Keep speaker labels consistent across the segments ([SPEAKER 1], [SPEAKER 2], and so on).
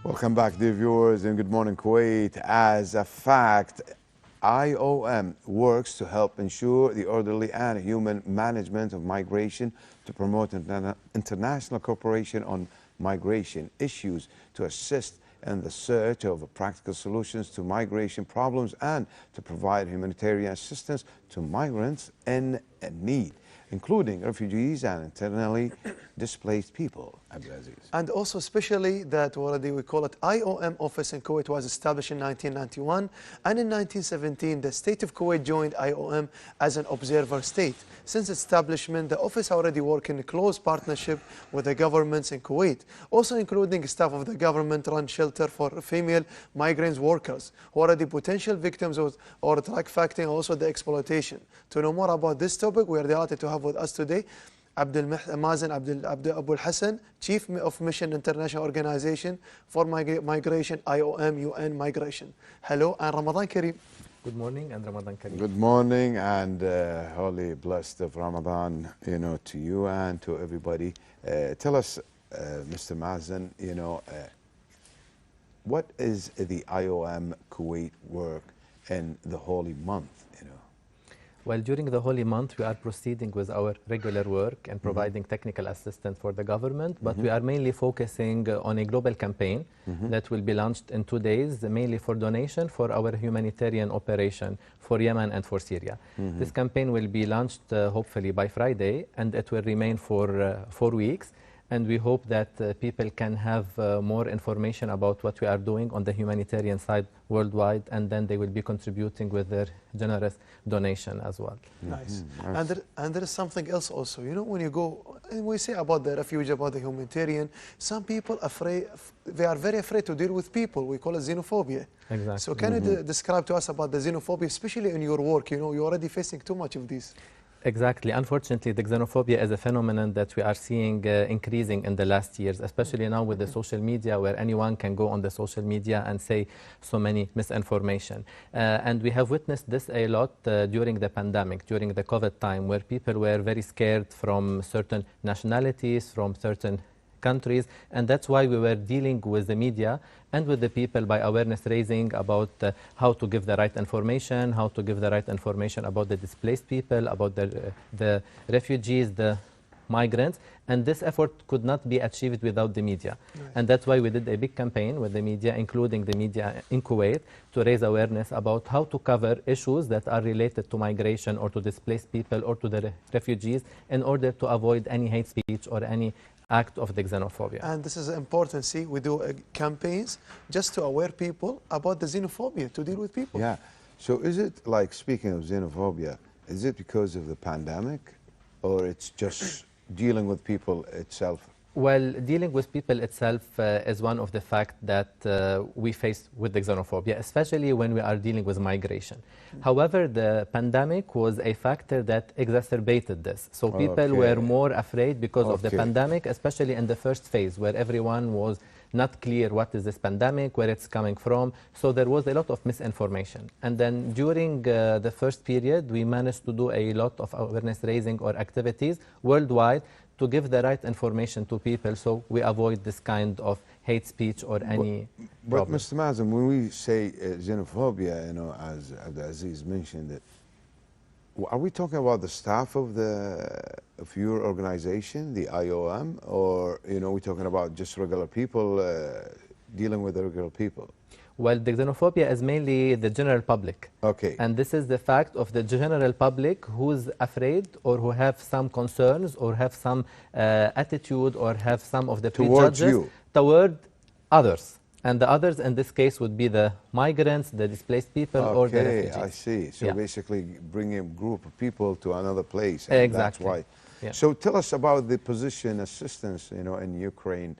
[SPEAKER 1] Welcome back, dear viewers, and good morning, Kuwait. As a fact, IOM works to help ensure the orderly and human management of migration, to promote international cooperation on migration issues, to assist in the search of practical solutions to migration problems, and to provide humanitarian assistance to migrants in need, including refugees and internally displaced people. Abdulaziz.
[SPEAKER 2] And also especially that we call it IOM office in Kuwait was established in 1991, and in 1917 the state of Kuwait joined IOM as an observer state. Since establishment, the office already works in close partnership with the governments in Kuwait, also including staff of the government-run shelter for female migrant workers who are the potential victims of or drug trafficking, also the exploitation. To know more about this topic, we are delighted to have with us today Mazen AboulHosn, Chief of Mission International Organization for Migration, IOM UN Migration. Hello and Ramadan Kareem.
[SPEAKER 3] Good morning and Ramadan Kareem.
[SPEAKER 1] Good morning and holy blessed of Ramadan, to you and to everybody. Tell us, Mr. Mazen, what is the IOM Kuwait work in the holy month?
[SPEAKER 3] Well, during the holy month, we are proceeding with our regular work and providing technical assistance for the government, but we are mainly focusing on a global campaign that will be launched in 2 days, mainly for donation for our humanitarian operation for Yemen and for Syria. This campaign will be launched hopefully by Friday, and it will remain for 4 weeks. And we hope that people can have more information about what we are doing on the humanitarian side worldwide, and then they will be contributing with their generous donation as well.
[SPEAKER 2] Nice. And there is something else also. When you go, and we say about the refugee, about the humanitarian, some people they are very afraid to deal with people. We call it xenophobia.
[SPEAKER 3] Exactly.
[SPEAKER 2] So can you describe to us about the xenophobia, especially in your work? You're already facing too much of this.
[SPEAKER 3] Exactly. Unfortunately, the xenophobia is a phenomenon that we are seeing increasing in the last years, especially now with the social media, where anyone can go on the social media and say so many misinformation. And we have witnessed this a lot during the pandemic, during the COVID time, where people were very scared from certain nationalities, from certain countries, and that's why we were dealing with the media and with the people by awareness raising about how to give the right information, how to give the right information about the displaced people, about the refugees, the migrants, and this effort could not be achieved without the media. Right. And that's why we did a big campaign with the media, including the media in Kuwait, to raise awareness about how to cover issues that are related to migration or to displaced people or to the refugees, in order to avoid any hate speech or any act of the xenophobia.
[SPEAKER 2] And this is important. See, we do campaigns just to aware people about the xenophobia, to deal with people.
[SPEAKER 1] Yeah. So is it, like, speaking of xenophobia, is it because of the pandemic, or it's just dealing with people itself?
[SPEAKER 3] Well, dealing with people itself is one of the facts that we face with the xenophobia, especially when we are dealing with migration. However, the pandemic was a factor that exacerbated this. So people were more afraid because of the pandemic, especially in the first phase, where everyone was not clear what is this pandemic, where it's coming from. So there was a lot of misinformation. And then during the first period, we managed to do a lot of awareness raising or activities worldwide to give the right information to people, so we avoid this kind of hate speech or any problem.
[SPEAKER 1] But Mr. Mazen, when we say xenophobia, as Abdulaziz mentioned it, are we talking about the staff of your organization, the IOM, or we're talking about just regular people dealing with the regular people?
[SPEAKER 3] Well, the xenophobia is mainly the general public.
[SPEAKER 1] Okay.
[SPEAKER 3] And this is the fact of the general public who's afraid or who have some concerns or have some attitude or have some of the prejudices toward others. And the others in this case would be the migrants, the displaced people, or the refugees.
[SPEAKER 1] I see. So basically bringing a group of people to another place.
[SPEAKER 3] And exactly.
[SPEAKER 1] That's why. Yeah. So tell us about the position assistance, in Ukraine,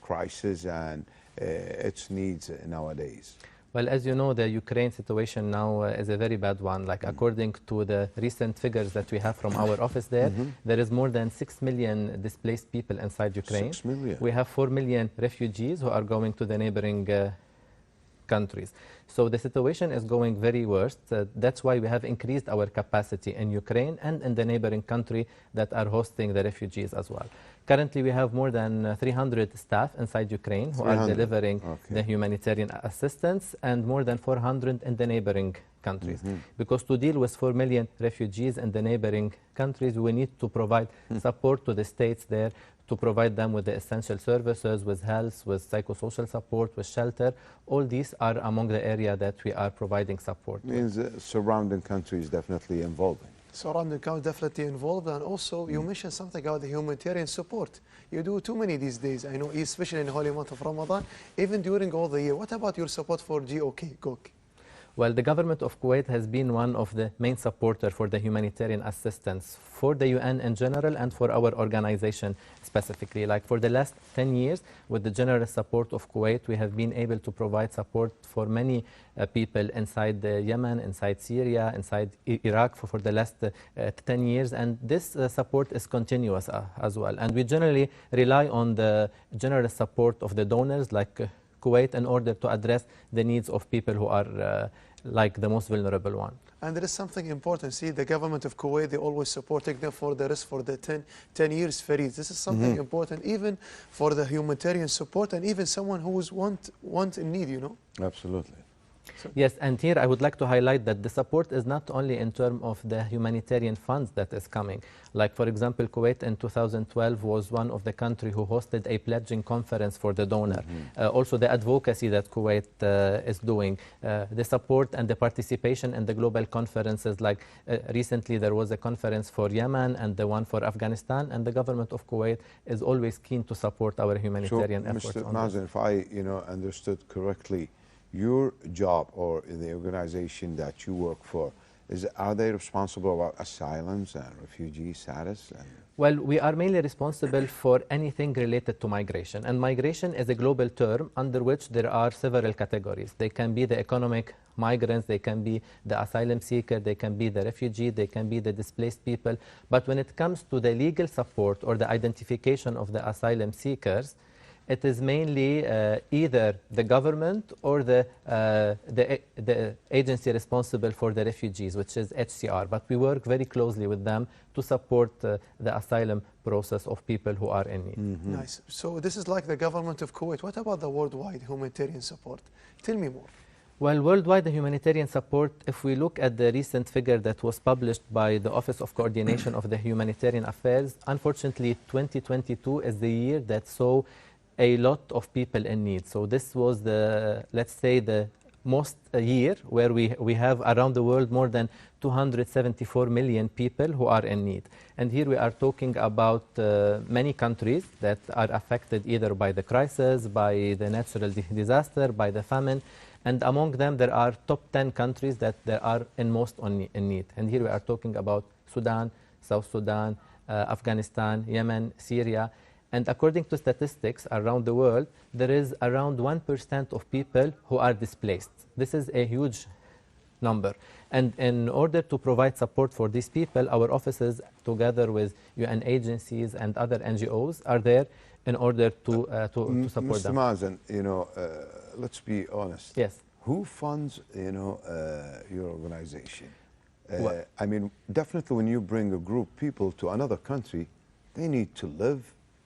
[SPEAKER 1] crisis and its needs nowadays.
[SPEAKER 3] Well, as you know, the Ukraine situation now is a very bad one. Like according to the recent figures that we have from our office there, there is more than 6 million displaced people inside Ukraine.
[SPEAKER 1] 6 million.
[SPEAKER 3] We have 4 million refugees who are going to the neighboring countries. So the situation is going very worse. That's why we have increased our capacity in Ukraine and in the neighboring country that are hosting the refugees as well. Currently, we have more than 300 staff inside Ukraine who are delivering the humanitarian assistance, and more than 400 in the neighboring countries. Because to deal with 4 million refugees in the neighboring countries, we need to provide support to the states there, to provide them with the essential services, with health, with psychosocial support, with shelter. All these are among the area that we are providing support.
[SPEAKER 1] Means surrounding countries definitely involved.
[SPEAKER 2] Surrounding countries definitely involved, and also you mentioned something about the humanitarian support. You do too many these days, I know, especially in the holy month of Ramadan, even during all the year. What about your support for GOK?
[SPEAKER 3] Well, the government of Kuwait has been one of the main supporters for the humanitarian assistance for the UN in general and for our organization specifically. Like for the last 10 years, with the generous support of Kuwait, we have been able to provide support for many people inside Yemen, inside Syria, inside Iraq for the last 10 years. And this support is continuous as well. And we generally rely on the generous support of the donors like Kuwait in order to address the needs of people who are like the most vulnerable one.
[SPEAKER 2] And there is something important. See, the government of Kuwait, they always supporting them for the rest for the 10 years free. This is something important, even for the humanitarian support and even someone who is want in need, you know?
[SPEAKER 1] Absolutely.
[SPEAKER 3] Yes, and here I would like to highlight that the support is not only in terms of the humanitarian funds that is coming. Like, for example, Kuwait in 2012 was one of the countries who hosted a pledging conference for the donor. Also, the advocacy that Kuwait is doing, the support and the participation in the global conferences. Like recently, there was a conference for Yemen and the one for Afghanistan, and the government of Kuwait is always keen to support our humanitarian efforts.
[SPEAKER 1] Mr. Mazen, if I understood correctly, your job or in the organization that you work for, are they responsible about asylums and refugee status?
[SPEAKER 3] Well, we are mainly responsible for anything related to migration. And migration is a global term under which there are several categories. They can be the economic migrants, they can be the asylum seeker, they can be the refugee, they can be the displaced people. But when it comes to the legal support or the identification of the asylum seekers, it is mainly either the government or the agency responsible for the refugees, which is HCR. But we work very closely with them to support the asylum process of people who are in need.
[SPEAKER 2] Nice. So this is like the government of Kuwait. What about the worldwide humanitarian support? Tell me more.
[SPEAKER 3] Well, worldwide, the humanitarian support, if we look at the recent figure that was published by the Office of Coordination of the Humanitarian Affairs, unfortunately, 2022 is the year that saw a lot of people in need. So this was the, let's say, the most year where we have around the world more than 274 million people who are in need. And here we are talking about many countries that are affected either by the crisis, by the natural disaster, by the famine. And among them, there are top 10 countries that there are in most in need. And here we are talking about Sudan, South Sudan, Afghanistan, Yemen, Syria. And according to statistics around the world, there is around 1% of people who are displaced. This is a huge number. And in order to provide support for these people, our offices, together with UN agencies and other NGOs, are there in order to support them.
[SPEAKER 1] Mr. Mazen, let's be honest.
[SPEAKER 3] Yes.
[SPEAKER 1] Who funds, your organization? I mean, definitely when you bring a group of people to another country, they need to live,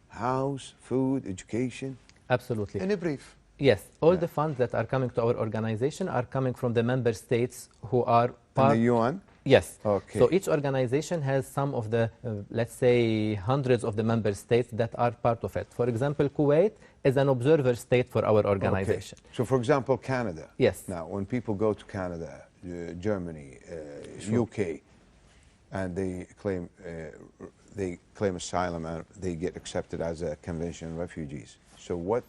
[SPEAKER 1] house, food, education.
[SPEAKER 3] Absolutely.
[SPEAKER 2] In a brief.
[SPEAKER 3] Yes, all the funds that are coming to our organization are coming from the member states who are part
[SPEAKER 1] of the UN?
[SPEAKER 3] Yes.
[SPEAKER 1] Okay.
[SPEAKER 3] So each organization has some of the, let's say, hundreds of the member states that are part of it. For example, Kuwait is an observer state for our organization.
[SPEAKER 1] Okay. So, for example, Canada.
[SPEAKER 3] Yes.
[SPEAKER 1] Now, when people go to Canada, Germany, UK, and they claim asylum and they get accepted as a convention refugees. So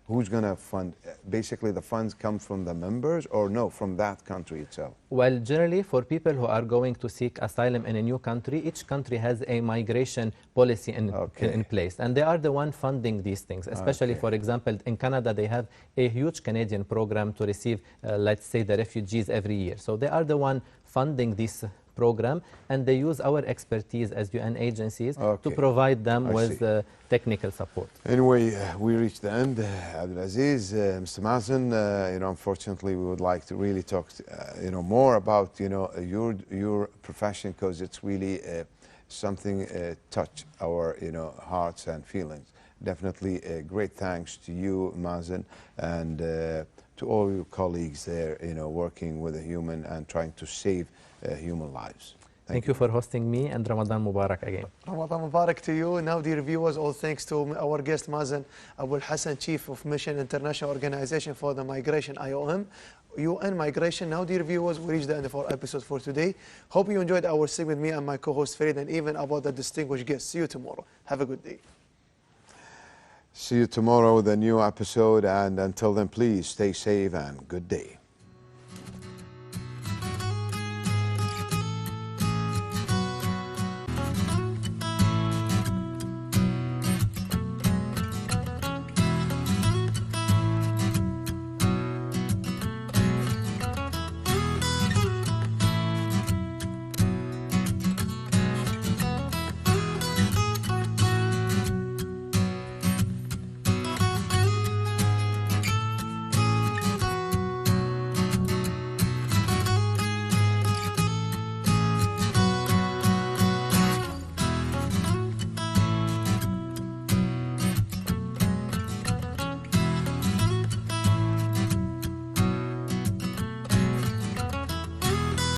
[SPEAKER 1] who's going to fund? Basically, the funds come from the members or no, from that country itself?
[SPEAKER 3] Well, generally, for people who are going to seek asylum in a new country, each country has a migration policy in place. And they are the one funding these things, especially, for example, in Canada, they have a huge Canadian program to receive, let's say, the refugees every year. So they are the one funding these program, and they use our expertise as UN agencies to
[SPEAKER 1] Okay.
[SPEAKER 3] provide them
[SPEAKER 1] I
[SPEAKER 3] with
[SPEAKER 1] see.
[SPEAKER 3] technical support.
[SPEAKER 1] Anyway, we reached the end. Abdulaziz, Mr. Mazen, unfortunately, we would like to really talk, more about, your profession, because it's really something touch our, hearts and feelings. Definitely, great thanks to you, Mazen, and to all your colleagues there, working with a human and trying to save human lives.
[SPEAKER 3] Thank you for hosting me, and Ramadan Mubarak again.
[SPEAKER 2] Ramadan Mubarak to you. Now, dear viewers, all thanks to our guest Mazen AboulHosn, Chief of Mission International Organization for the Migration, IOM. UN Migration. Now, dear viewers, we reached the end of our episode for today. Hope you enjoyed our segment, me and my co-host Farid, and even about the distinguished guests. See you tomorrow. Have a good day.
[SPEAKER 1] See you tomorrow with a new episode, and until then, please stay safe and good day.